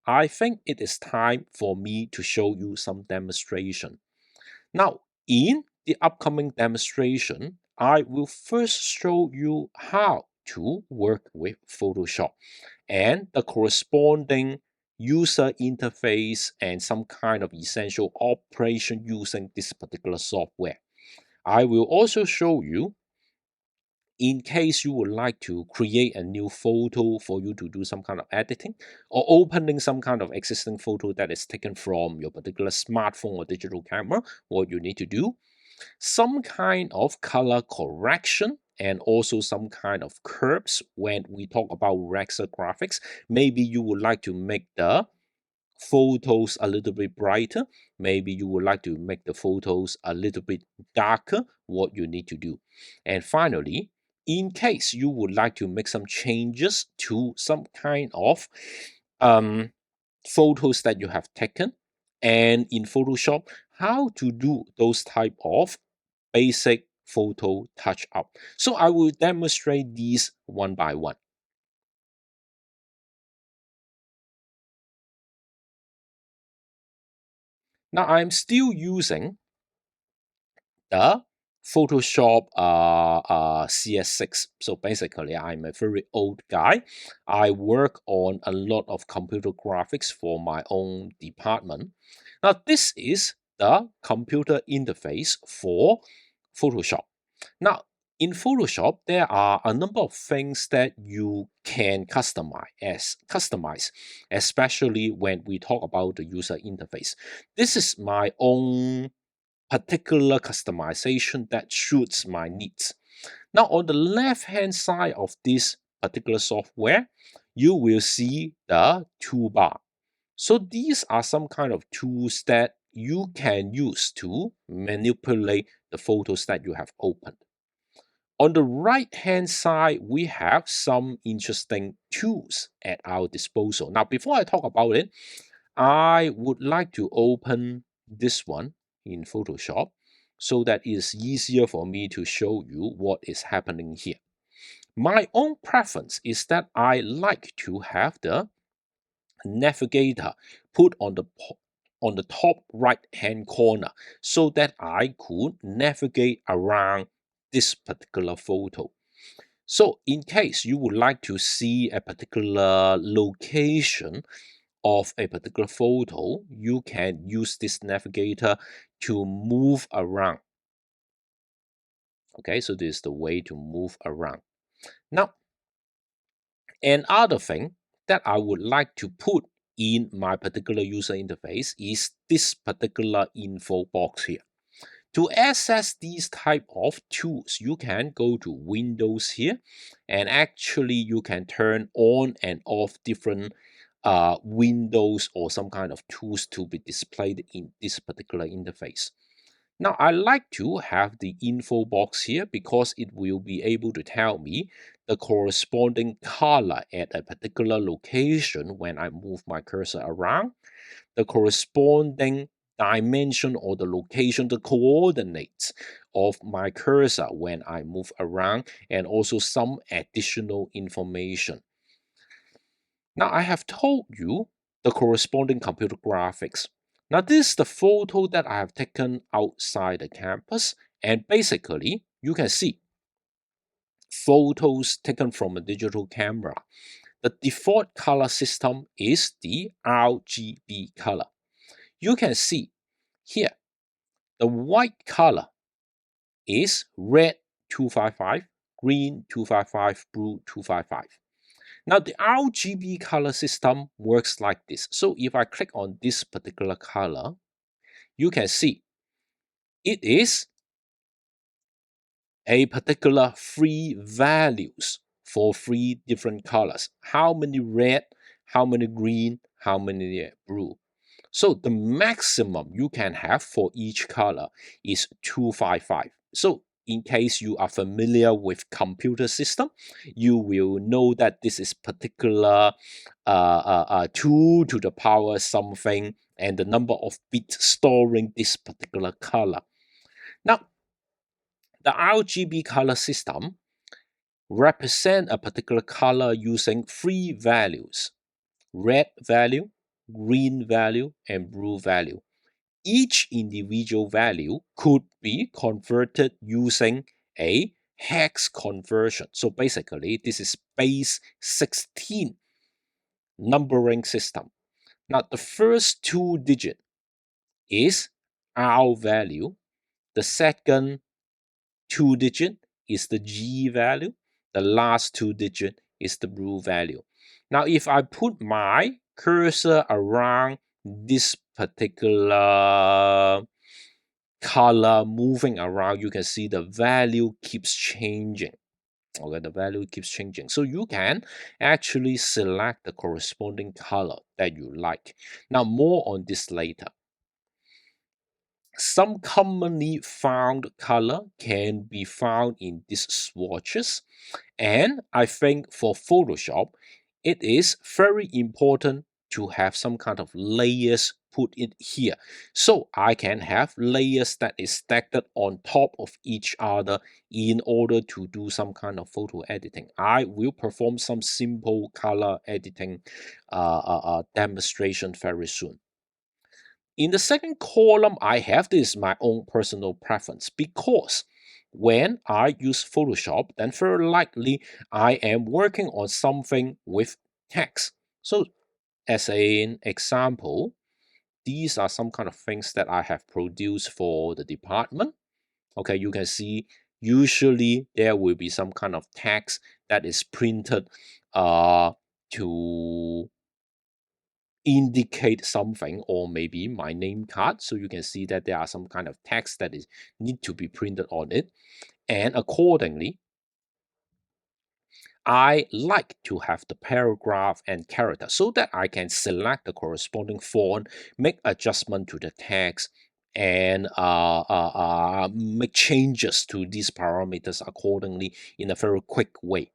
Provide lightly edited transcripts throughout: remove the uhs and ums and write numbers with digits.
I think it is time for me to show you some demonstration. Now, in the upcoming demonstration, I will first show you how to work with Photoshop and the corresponding user interface and some kind of essential operation using this particular software. I will also show you, in case you would like to create a new photo for you to do some kind of editing or opening some kind of existing photo that is taken from your particular smartphone or digital camera, what you need to do, some kind of color correction, and also some kind of curves when we talk about Raster graphics. Maybe you would like to make the photos a little bit brighter. Maybe you would like to make the photos a little bit darker, what you need to do. And finally, in case you would like to make some changes to some kind of photos that you have taken, and in Photoshop, how to do those type of basic photo touch up. So I will demonstrate these one by one. Now I'm still using the Photoshop CS6. So basically, I'm a very old guy. I work on a lot of computer graphics for my own department. Now, this is the computer interface for Photoshop. Now, in Photoshop, there are a number of things that you can customize, especially when we talk about the user interface. This is my own particular customization that suits my needs. Now, on the left hand side of this particular software, you will see the toolbar. So these are some kind of tools that you can use to manipulate the photos that you have opened. On the right hand side, we have some interesting tools at our disposal. Now, before I talk about it, I would like to open this one in Photoshop so that it is easier for me to show you what is happening here. My own preference is that I like to have the navigator put on the top right hand corner so that I could navigate around this particular photo. So in case you would like to see a particular location of a particular photo, you can use this navigator to move around. Okay, so this is the way to move around. Now, another thing that I would like to put in my particular user interface is this particular info box here. To access these type of tools, you can go to Windows here, and actually you can turn on and off different windows or some kind of tools to be displayed in this particular interface. Now, I like to have the info box here because it will be able to tell me the corresponding color at a particular location when I move my cursor around, the corresponding dimension or the location, the coordinates of my cursor when I move around, and also some additional information. Now, I have told you the corresponding computer graphics. Now, this is the photo that I have taken outside the campus, and basically, you can see photos taken from a digital camera. The default color system is the RGB color. You can see here, the white color is red 255, green 255, blue 255. Now, the RGB color system works like this. So if I click on this particular color, you can see it is a particular three values for three different colors. How many red, how many green, how many blue. So the maximum you can have for each color is 255. So in case you are familiar with computer system, you will know that this is particular 2 to the power something and the number of bits storing this particular color. Now, the RGB color system represent a particular color using three values: red value, green value, and blue value. Each individual value could be converted using a hex conversion. So basically, this is base 16 numbering system. Now, the first two digits is R value. The second two digit is the G value. The last two digit is the blue value. Now, if I put my cursor around this particular color moving around, you can see the value keeps changing. Okay, the value keeps changing. So you can actually select the corresponding color that you like. Now, more on this later. Some commonly found color can be found in these swatches. And I think for Photoshop, it is very important to have some kind of layers put in here. So I can have layers that is stacked on top of each other in order to do some kind of photo editing. I will perform some simple color editing demonstration very soon. In the second column, I have this my own personal preference because when I use Photoshop, then very likely I am working on something with text. So as an example, these are some kind of things that I have produced for the department. Okay, you can see usually there will be some kind of text that is printed to indicate something, or maybe my name card. So you can see that there are some kind of text that is need to be printed on it. And accordingly, I like to have the paragraph and character so that I can select the corresponding font, make adjustment to the text, and make changes to these parameters accordingly in a very quick way.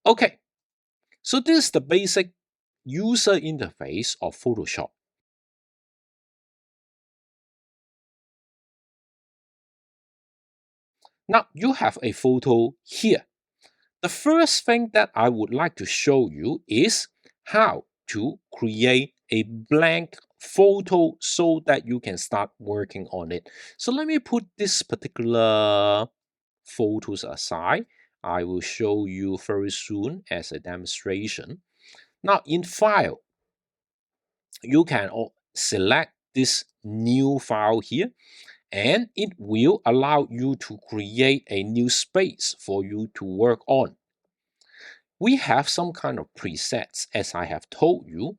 Okay, so this is the basic user interface of Photoshop. Now you have a photo here. The first thing that I would like to show you is how to create a blank photo so that you can start working on it. So let me put this particular photos aside. I will show you very soon as a demonstration. Now in File, you can select this new file here, and it will allow you to create a new space for you to work on. We have some kind of presets, as I have told you.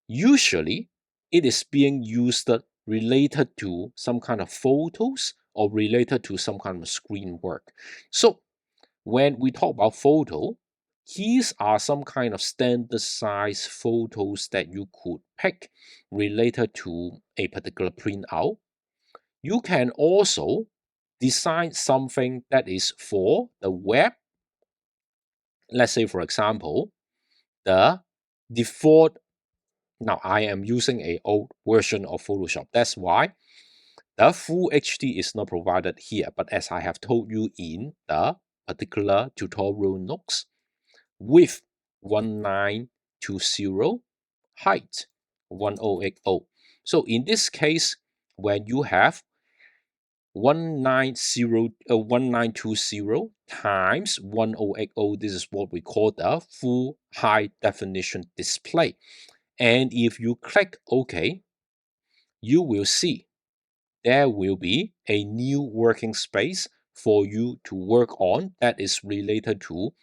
Usually, it is being used related to some kind of photos or related to some kind of screen work. So when we talk about photo, these are some kind of standard size photos that you could pick related to a particular printout. You can also design something that is for the web. Let's say, for example, the default. Now I am using a old version of Photoshop. That's why the full HD is not provided here. But as I have told you in the particular tutorial notes, width 1920, height 1080. So in this case, when you have 1920 times 1080, this is what we call the full high definition display. And if you click OK, you will see there will be a new working space for you to work on that is related to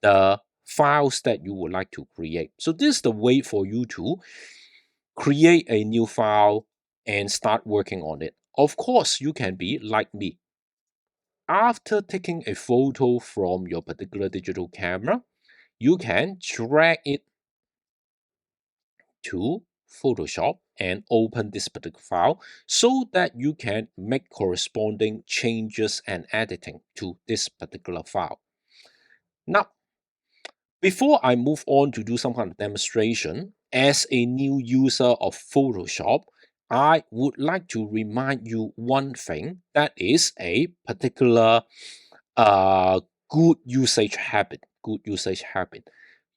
the files that you would like to create. So this is the way for you to create a new file and start working on it. Of course, you can be like me. After taking a photo from your particular digital camera, you can drag it to Photoshop and open this particular file so that you can make corresponding changes and editing to this particular file. Now, before I move on to do some kind of demonstration, as a new user of Photoshop, I would like to remind you one thing that is a particular good usage habit.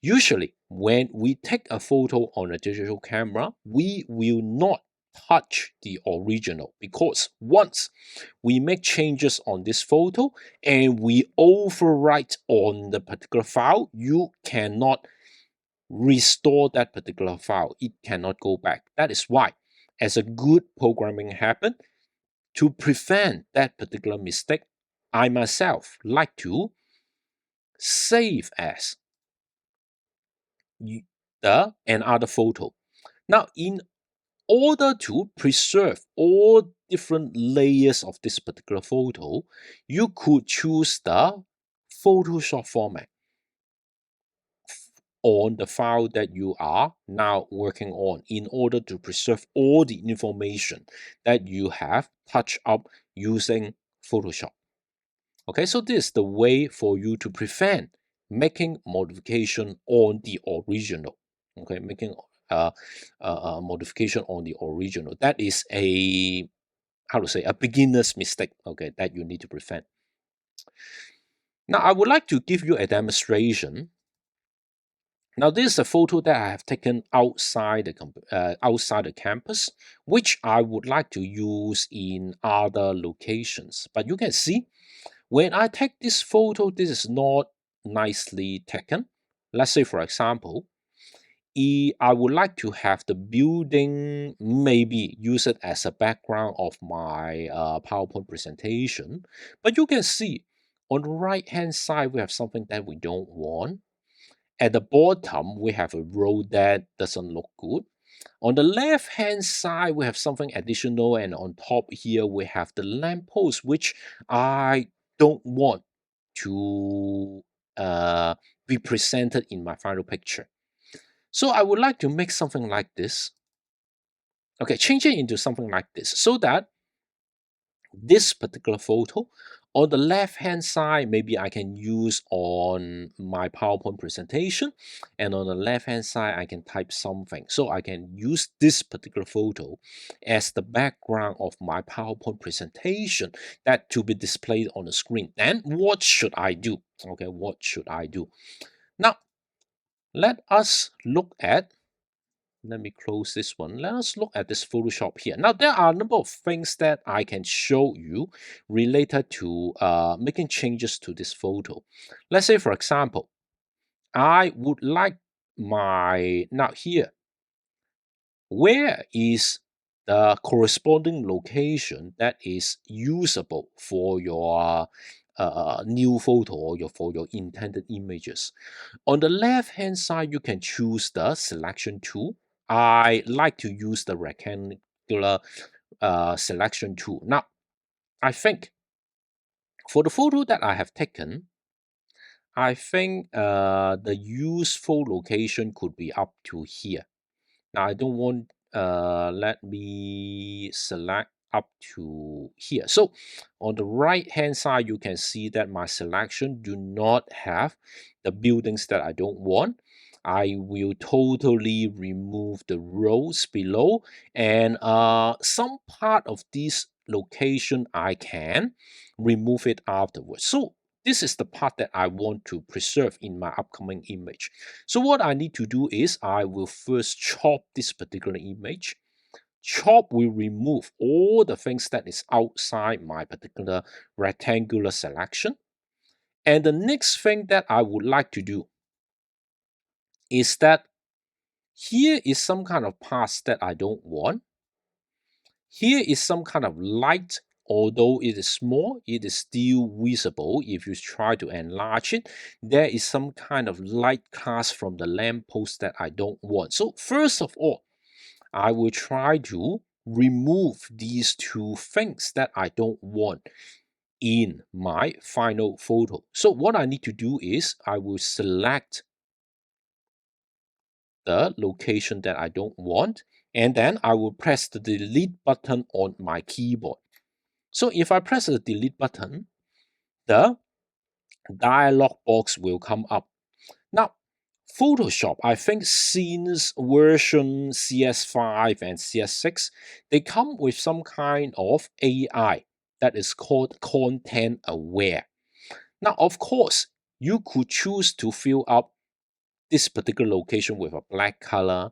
Usually, when we take a photo on a digital camera, we will not touch the original, because once we make changes on this photo and we overwrite on the particular file, you cannot restore that particular file. It cannot go back. That is why, as a good programming habit, to prevent that particular mistake, I myself like to save as another photo. Now, in order to preserve all different layers of this particular photo, you could choose the Photoshop format on the file that you are now working on, in order to preserve all the information that you have touched up using Photoshop. Okay, so this is the way for you to prevent making modification on the original. Okay, making modification on the original. That is a, how to say, a beginner's mistake. Okay, that you need to prevent. Now, I would like to give you a demonstration. Now, this is a photo that I have taken outside the campus, which I would like to use in other locations. But you can see, when I take this photo, this is not nicely taken. Let's say, for example, I would like to have the building maybe use it as a background of my PowerPoint presentation. But you can see on the right hand side, we have something that we don't want. At the bottom, we have a row that doesn't look good. On the left hand side, we have something additional, and on top here, we have the lamppost, which I don't want to be presented in my final picture. So I would like to make something like this. Okay, change it into something like this, so that this particular photo on the left hand side, maybe I can use on my PowerPoint presentation, and on the left hand side I can type something. So I can use this particular photo as the background of my PowerPoint presentation that to be displayed on the screen. Then what should I do? Okay, what should I do? Now, let us look at, let me close this one. Let us look at this Photoshop here. Now, there are a number of things that I can show you related to making changes to this photo. Let's say, for example, I would like my, now here, where is the corresponding location that is usable for your new photo, or for your intended images? On the left hand side, you can choose the selection tool. I like to use the rectangular selection tool. Now, I think for the photo that I have taken, I think the useful location could be up to here. Now, I don't want, let me select up to here. So on the right hand side, you can see that my selection do not have the buildings that I don't want. I will totally remove the rows below, and some part of this location I can remove it afterwards. So this is the part that I want to preserve in my upcoming image. So what I need to do is I will first chop this particular image. Chop will remove all the things that is outside my particular rectangular selection. And the next thing that I would like to do is that here is some kind of parts that I don't want. Here is some kind of light. Although it is small, it is still visible. If you try to enlarge it, there is some kind of light cast from the lamppost that I don't want. So first of all, I will try to remove these two things that I don't want in my final photo. So what I need to do is I will select the location that I don't want, and then I will press the delete button on my keyboard. So if I press the delete button, the dialog box will come up. Now, Photoshop, I think since version CS5 and CS6, they come with some kind of AI that is called content aware. Now, of course, you could choose to fill up this particular location with a black color,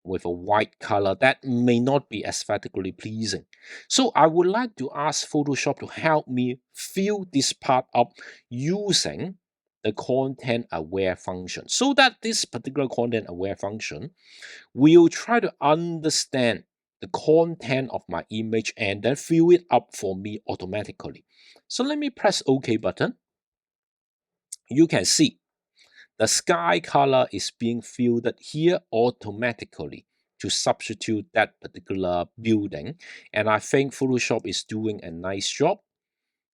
with a white color, that may not be aesthetically pleasing. So I would like to ask Photoshop to help me fill this part up using the content aware function, so that this particular content aware function will try to understand the content of my image and then fill it up for me automatically. So let me press OK button. You can see the sky color is being filled here automatically to substitute that particular building. And I think Photoshop is doing a nice job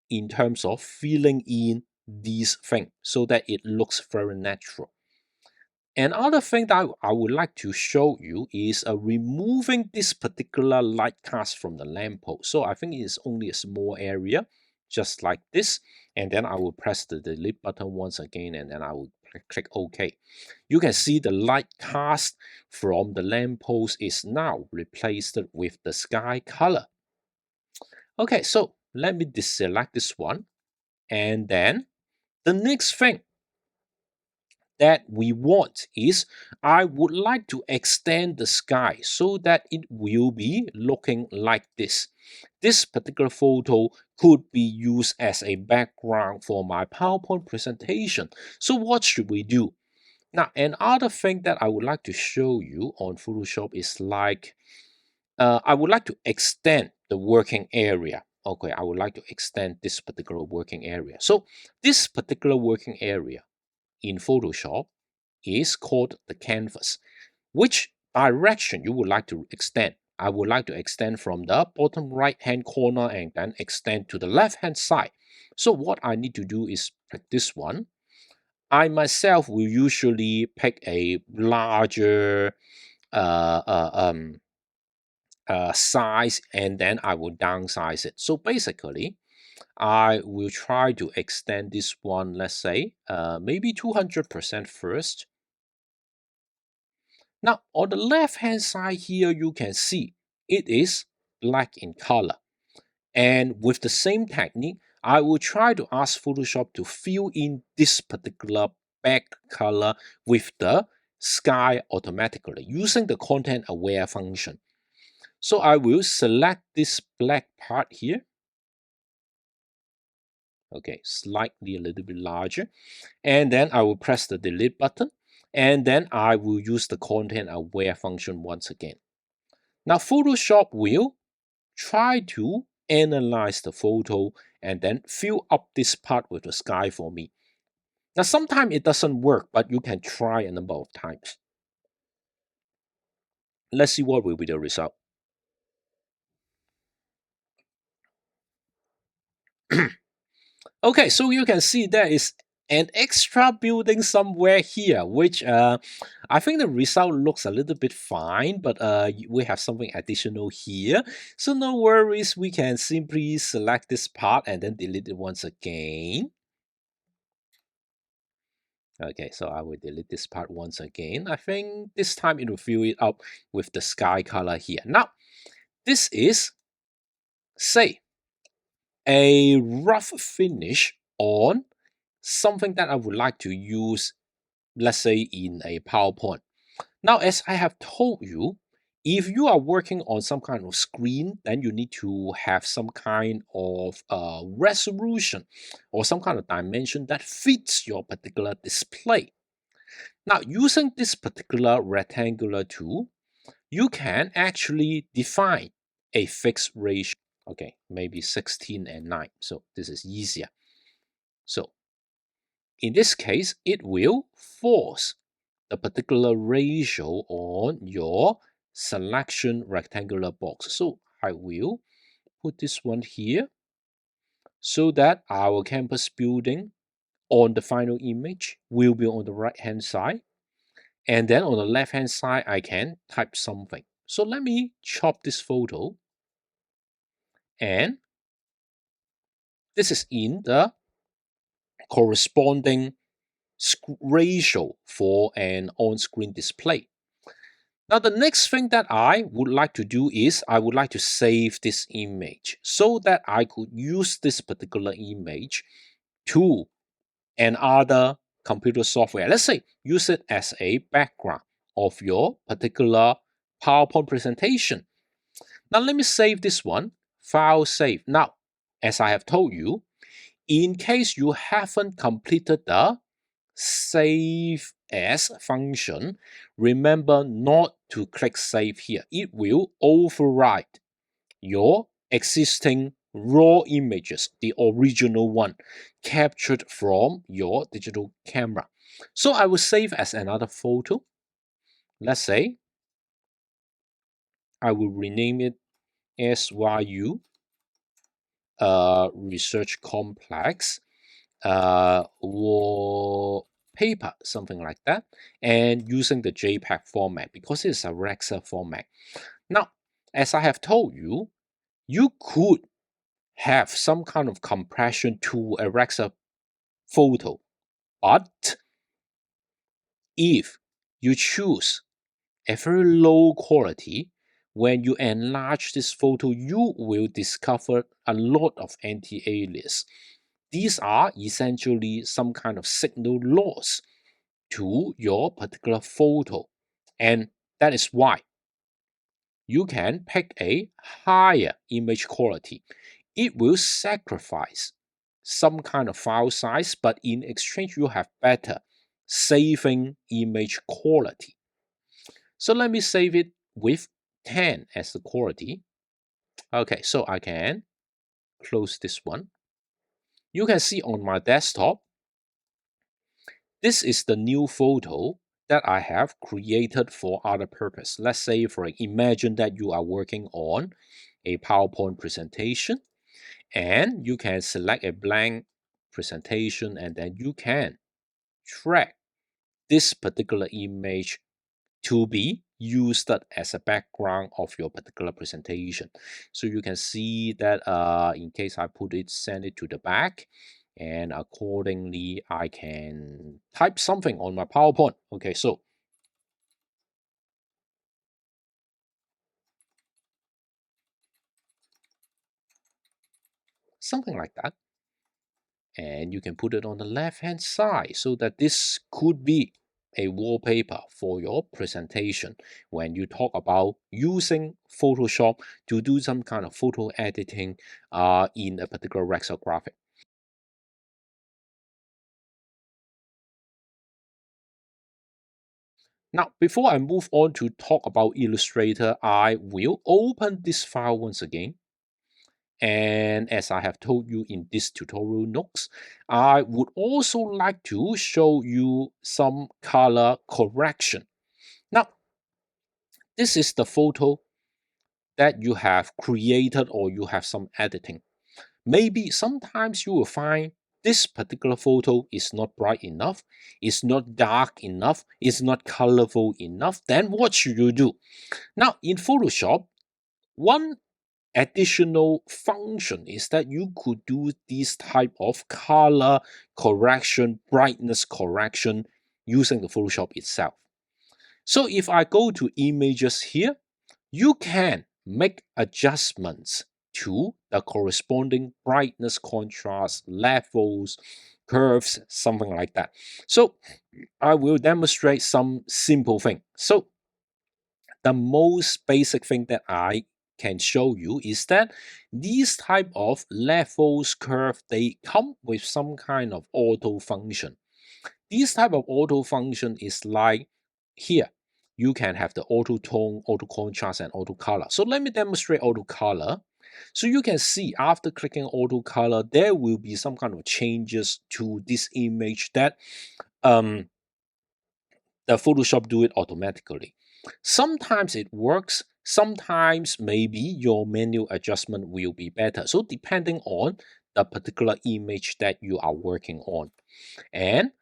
in terms of filling in these things so that it looks very natural. Another thing that I would like to show you is removing this particular light cast from the lamppost. So I think it's only a small area, just like this. And then I will press the delete button once again, and then I will click OK. You can see the light cast from the lamppost is now replaced with the sky color. Okay, so let me deselect this one. And then the next thing that we want is I would like to extend the sky so that it will be looking like this. This particular photo could be used as a background for my PowerPoint presentation. So what should we do? Now, another thing that I would like to show you on Photoshop is like, I would like to extend the working area. Okay, I would like to extend this particular working area. So this particular working area in Photoshop is called the canvas. Which direction you would like to extend? I would like to extend from the bottom right hand corner and then extend to the left hand side. So what I need to do is pick this one. I myself will usually pick a larger size, and then I will downsize it. So basically, I will try to extend this one, let's say, maybe 200% first. Now, on the left-hand side here, you can see it is black in color. And with the same technique, I will try to ask Photoshop to fill in this particular back color with the sky automatically using the content aware function. So I will select this black part here. Okay, slightly a little bit larger. And then I will press the delete button. And then I will use the content aware function once again. Now Photoshop will try to analyze the photo and then fill up this part with the sky for me. Now sometimes it doesn't work, but you can try a number of times. Let's see what will be the result. Okay, so you can see there is an extra building somewhere here, which I think the result looks a little bit fine, but we have something additional here. So no worries, we can simply select this part and then delete it once again. Okay, so I will delete this part once again. I think this time it will fill it up with the sky color here. Now, this is, say, a rough finish on something that I would like to use, let's say, in a PowerPoint. Now, as I have told you, if you are working on some kind of screen, then you need to have some kind of resolution or some kind of dimension that fits your particular display. Now, using this particular rectangular tool, you can actually define a fixed ratio. Okay, maybe 16 and 9. So this is easier. So in this case, it will force the particular ratio on your selection rectangular box. So I will put this one here so that our campus building on the final image will be on the right hand side. And then on the left hand side, I can type something. So let me chop this photo. And this is in the corresponding ratio for an on-screen display. Now, the next thing that I would like to do is I would like to save this image so that I could use this particular image to another computer software. Let's say use it as a background of your particular PowerPoint presentation. Now let me save this one, file save. Now, as I have told you, in case you haven't completed the save as function, remember not to click save here. It will override your existing raw images, the original one, captured from your digital camera. So I will save as another photo. Let's say I will rename it SYU Research Complex wallpaper, something like that, and using the JPEG format because it's a Rexa format. Now, as I have told you, you could have some kind of compression to a Rexa photo, but if you choose a very low quality, when you enlarge this photo, you will discover a lot of anti-alias. These are essentially some kind of signal loss to your particular photo. And that is why you can pick a higher image quality. It will sacrifice some kind of file size, but in exchange, you have better saving image quality. So let me save it with 10 as the quality. Okay, so I can close this one. You can see on my desktop, this is the new photo that I have created for other purpose. Let's say, imagine that you are working on a PowerPoint presentation, and you can select a blank presentation, and then you can track this particular image to be used as a background of your particular presentation. So you can see that in case I send it to the back, and accordingly I can type something on my PowerPoint. Okay, so something like that. And you can put it on the left hand side so that this could be a wallpaper for your presentation when you talk about using Photoshop to do some kind of photo editing in a particular Excel graphic. Now, before I move on to talk about Illustrator, I will open this file once again. And as I have told you in this tutorial notes, I would also like to show you some color correction. Now, this is the photo that you have created or you have some editing. Maybe sometimes you will find this particular photo is not bright enough, it's not dark enough, it's not colorful enough. Then what should you do? Now, in Photoshop, one additional function is that you could do this type of color correction, brightness correction using the Photoshop itself. So if I go to images here, you can make adjustments to the corresponding brightness, contrast, levels, curves, something like that. So I will demonstrate some simple thing. So the most basic thing that I can show you is that these type of levels, curve, they come with some kind of auto function. This type of auto function is like here. You can have the auto tone, auto contrast, and auto color. So let me demonstrate auto color. So you can see after clicking auto color, there will be some kind of changes to this image that the Photoshop do it automatically. Sometimes it works, sometimes maybe your manual adjustment will be better. So depending on the particular image that you are working on. And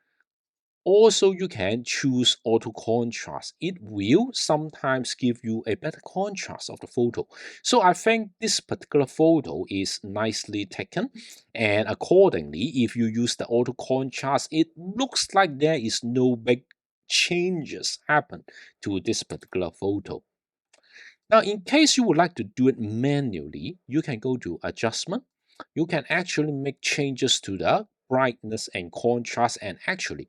also, you can choose auto contrast. It will sometimes give you a better contrast of the photo. So I think this particular photo is nicely taken. And accordingly, if you use the auto contrast, it looks like there is no big changes happen to this particular photo. Now, in case you would like to do it manually, you can go to adjustment. You can actually make changes to the brightness and contrast, and actually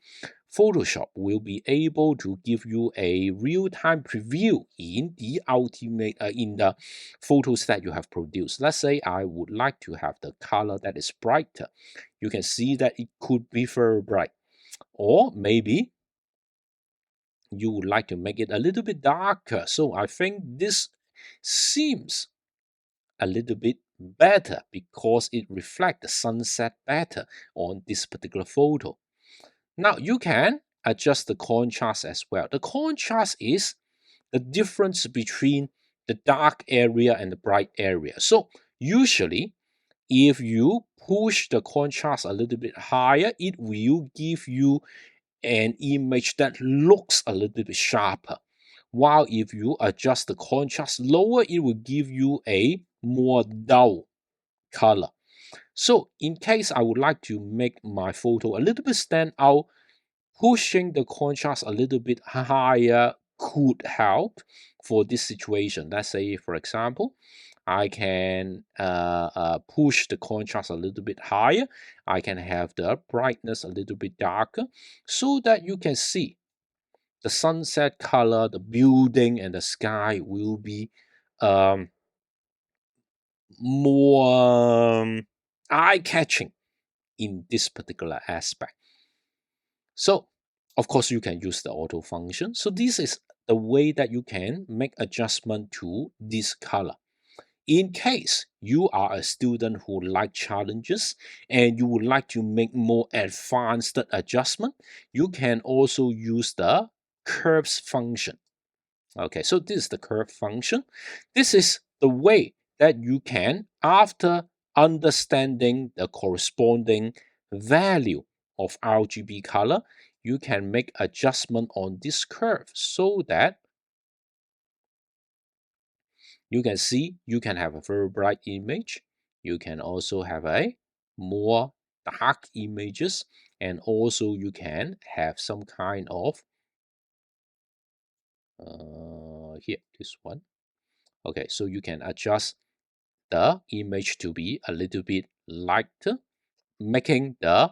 Photoshop will be able to give you a real-time preview in the ultimate in the photos that you have produced. Let's say I would like to have the color that is brighter. You can see that it could be very bright, or maybe you would like to make it a little bit darker. So I think this seems a little bit better because it reflects the sunset better on this particular photo. Now you can adjust the contrast as well. The contrast is the difference between the dark area and the bright area. So usually if you push the contrast a little bit higher, it will give you an image that looks a little bit sharper. While if you adjust the contrast lower, it will give you a more dull color. So in case I would like to make my photo a little bit stand out, pushing the contrast a little bit higher could help for this situation. Let's say, for example, I can push the contrast a little bit higher. I can have the brightness a little bit darker so that you can see the sunset color, the building, and the sky will be um, more eye-catching in this particular aspect. So, of course, you can use the auto function. So this is the way that you can make adjustment to this color. In case you are a student who like challenges and you would like to make more advanced adjustment, you can also use the curves function. Okay, so this is the curve function. This is the way that you can, after understanding the corresponding value of RGB color, you can make adjustment on this curve so that you can see you can have a very bright image. You can also have a more dark images, and also you can have some kind of here, this one. Okay, so you can adjust the image to be a little bit lighter, making the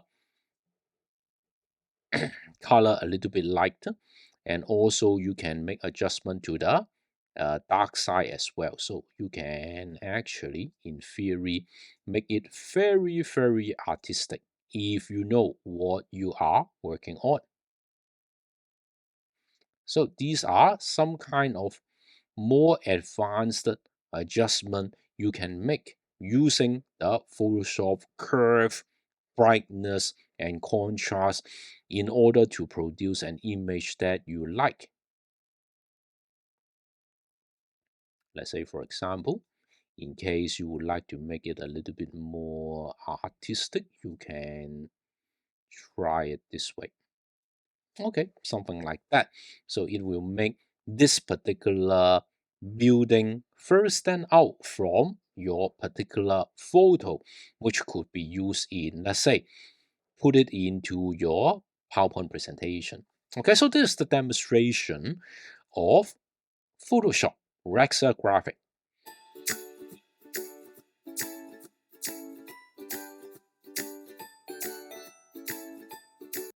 color a little bit lighter, and also you can make adjustment to the dark side as well. So you can actually, in theory, make it very, very artistic if you know what you are working on. So these are some kind of more advanced adjustment you can make using the Photoshop curve, brightness, and contrast in order to produce an image that you like. Let's say, for example, in case you would like to make it a little bit more artistic, you can try it this way. Okay, something like that. So it will make this particular building first stand out from your particular photo, which could be used in, let's say, put it into your PowerPoint presentation. Okay, so this is the demonstration of Photoshop Rexel Graphic.